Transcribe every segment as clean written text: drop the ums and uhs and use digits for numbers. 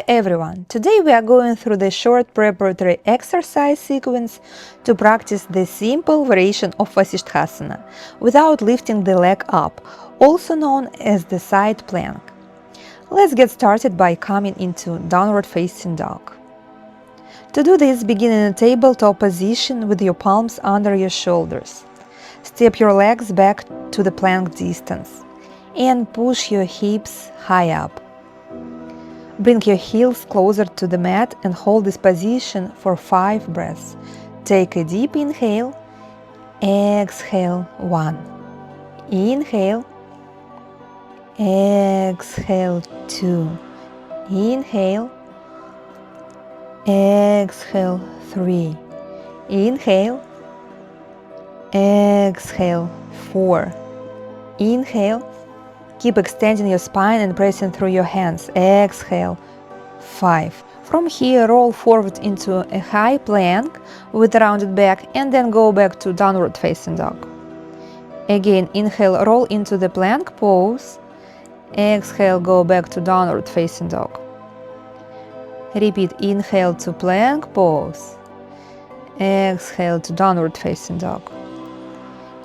Hi everyone! Today we are going through the short preparatory exercise sequence to practice the simple variation of Vasisthasana without lifting the leg up, also known as the side plank. Let's get started by coming into downward facing dog. To do this, begin in a tabletop position with your palms under your shoulders. Step your legs back to the plank distance and push your hips high up. Bring your heels closer to the mat and hold this position for 5 breaths. Take a deep inhale, exhale 1. Inhale, exhale 2. Inhale, exhale 3. Inhale, exhale 4. Inhale, keep extending your spine and pressing through your hands. Exhale 5. From here, roll forward into a high plank with a rounded back and then go back to downward facing dog. Again, inhale, roll into the plank pose. Exhale, go back to downward facing dog. Repeat, inhale to plank pose. Exhale to downward facing dog.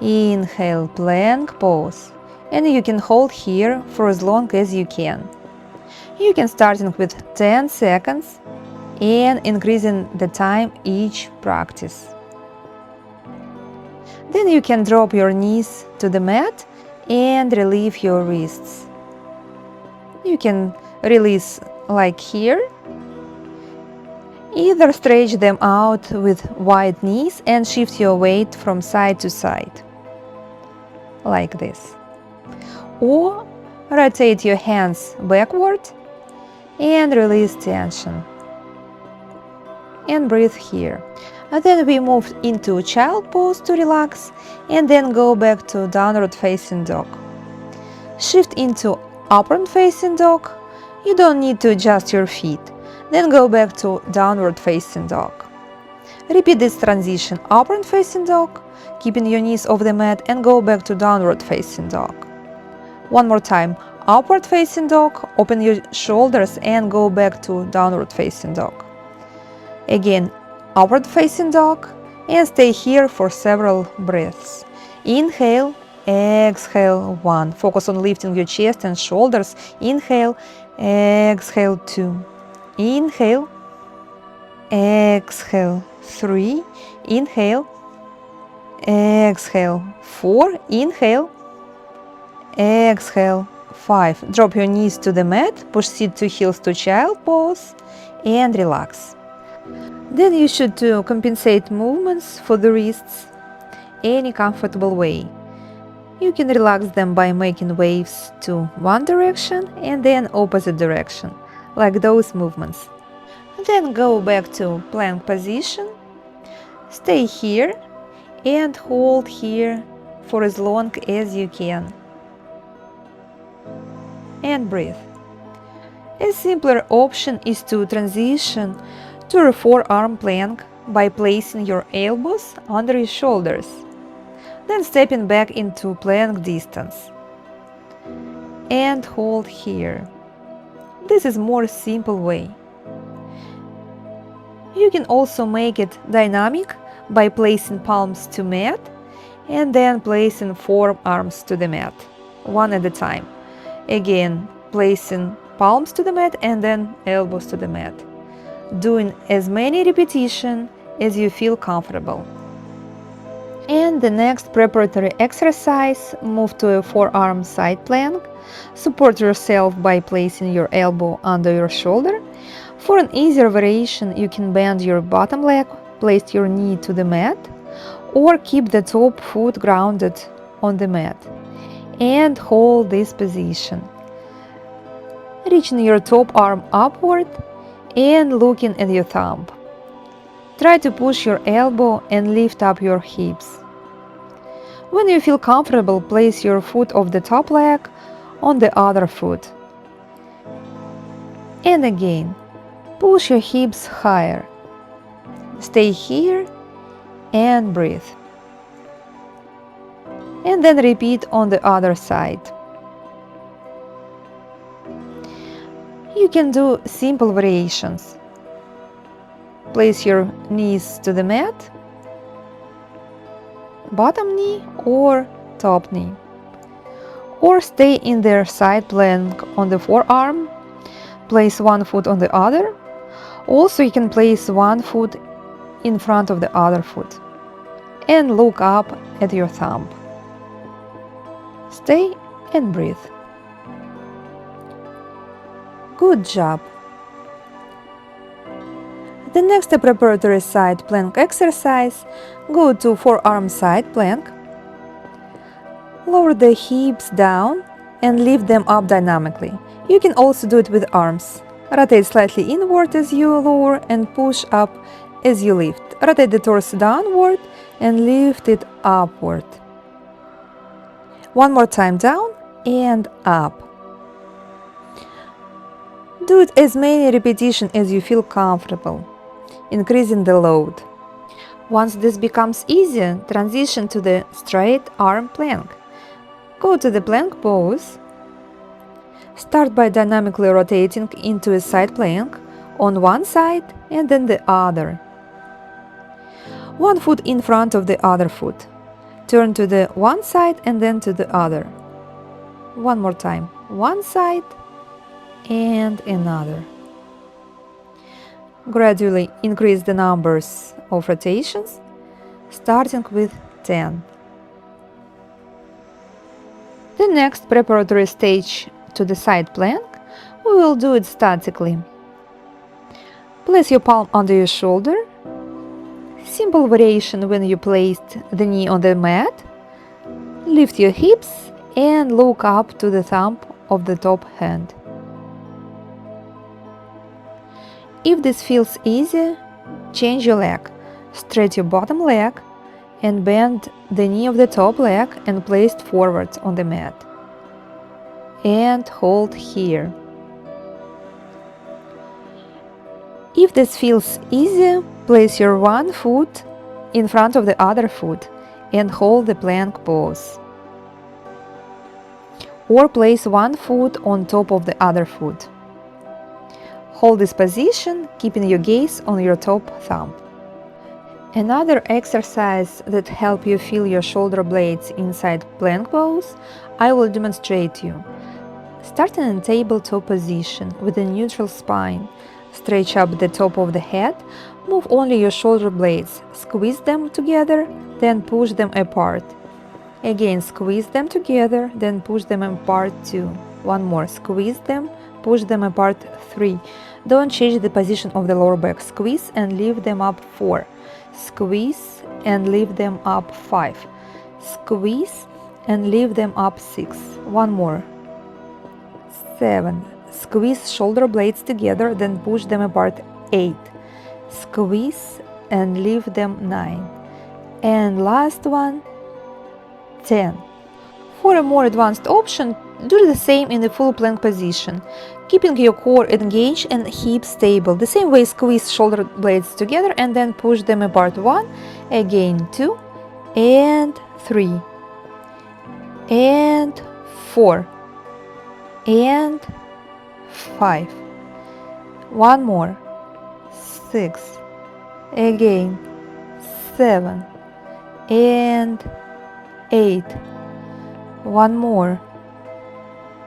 Inhale, plank pose. And you can hold here for as long as you can. You can start with 10 seconds and increasing the time each practice. Then you can drop your knees to the mat and relieve your wrists. You can release like here. Either stretch them out with wide knees and shift your weight from side to side, like this. Or rotate your hands backward and release tension. And breathe here. And then we move into child pose to relax and then go back to downward facing dog. Shift into upward facing dog. You don't need to adjust your feet. Then go back to downward facing dog. Repeat this transition: upward facing dog, keeping your knees off the mat, and go back to downward facing dog. One more time. Upward facing dog, open your shoulders and go back to downward facing dog. Again, upward facing dog, and stay here for several breaths. Inhale, exhale 1. Focus on lifting your chest and shoulders. Inhale, exhale 2. Inhale, exhale 3. Inhale, exhale 4. Inhale, exhale 5. Drop your knees to the mat, push seat to heels to child pose, and relax. Then you should do compensate movements for the wrists any comfortable way. You can relax them by making waves to one direction and then opposite direction, like those movements. Then go back to plank position. Stay here and hold here for as long as you can. And breathe. A simpler option is to transition to a forearm plank by placing your elbows under your shoulders, then stepping back into plank distance. And hold here. This is a more simple way. You can also make it dynamic by placing palms to mat and then placing forearms to the mat, one at a time. Again, placing palms to the mat and then elbows to the mat. Doing as many repetitions as you feel comfortable. And the next preparatory exercise, move to a forearm side plank. Support yourself by placing your elbow under your shoulder. For an easier variation, you can bend your bottom leg, place your knee to the mat, or keep the top foot grounded on the mat. And hold this position. Reaching your top arm upward and looking at your thumb. Try to push your elbow and lift up your hips. When you feel comfortable, place your foot of the top leg on the other foot. And again, push your hips higher. Stay here and breathe. And then repeat on the other side. You can do simple variations. Place your knees to the mat, bottom knee or top knee. Or stay in their side plank on the forearm, place one foot on the other. Also, you can place one foot in front of the other foot and look up at your thumb. Stay and breathe. Good job! The next preparatory side plank exercise. Go to forearm side plank. Lower the hips down and lift them up dynamically. You can also do it with arms. Rotate slightly inward as you lower and push up as you lift. Rotate the torso downward and lift it upward. One more time, down and up. Do it as many repetitions as you feel comfortable, increasing the load. Once this becomes easier, transition to the straight arm plank. Go to the plank pose. Start by dynamically rotating into a side plank on one side and then the other. One foot in front of the other foot. Turn to the one side and then to the other. One more time. One side and another. Gradually increase the numbers of rotations, starting with 10. The next preparatory stage to the side plank, we will do it statically. Place your palm under your shoulder. Simple variation when you placed the knee on the mat. Lift your hips and look up to the thumb of the top hand. If this feels easy, change your leg. Stretch your bottom leg and bend the knee of the top leg and place it forward on the mat. And hold here. If this feels easy, place your one foot in front of the other foot and hold the plank pose. Or place one foot on top of the other foot. Hold this position, keeping your gaze on your top thumb. Another exercise that helps you feel your shoulder blades inside plank pose, I will demonstrate you. Start in a tabletop position with a neutral spine. Stretch up the top of the head, move only your shoulder blades, squeeze them together, then push them apart. Again, squeeze them together, then push them apart 2. One more, squeeze them, push them apart 3. Don't change the position of the lower back. Squeeze and lift them up 4. Squeeze and lift them up 5. Squeeze and lift them up 6. One more. 7. Squeeze shoulder blades together, then push them apart 8. Squeeze and lift them 9. And last one, 10. For a more advanced option, do the same in the full plank position, keeping your core engaged and hips stable. The same way, squeeze shoulder blades together and then push them apart 1, again 2, and 3, and 4, and 5. One more, 6, again 7, and 8. One more,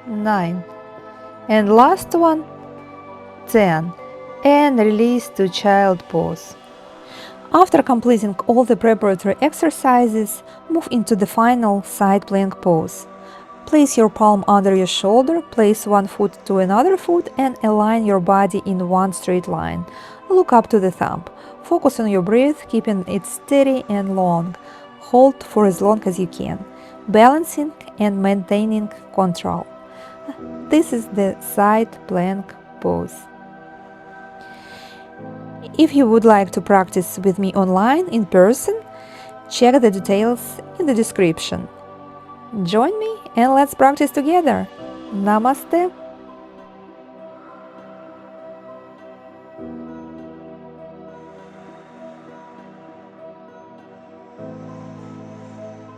9. And last one, 10. And release to child pose. After completing all the preparatory exercises, move into the final side plank pose. Place your palm under your shoulder, place one foot to another foot and align your body in one straight line. Look up to the thumb. Focus on your breath, keeping it steady and long. Hold for as long as you can, balancing and maintaining control. This is the side plank pose. If you would like to practice with me online in person, check the details in the description. Join me and let's practice together. Namaste.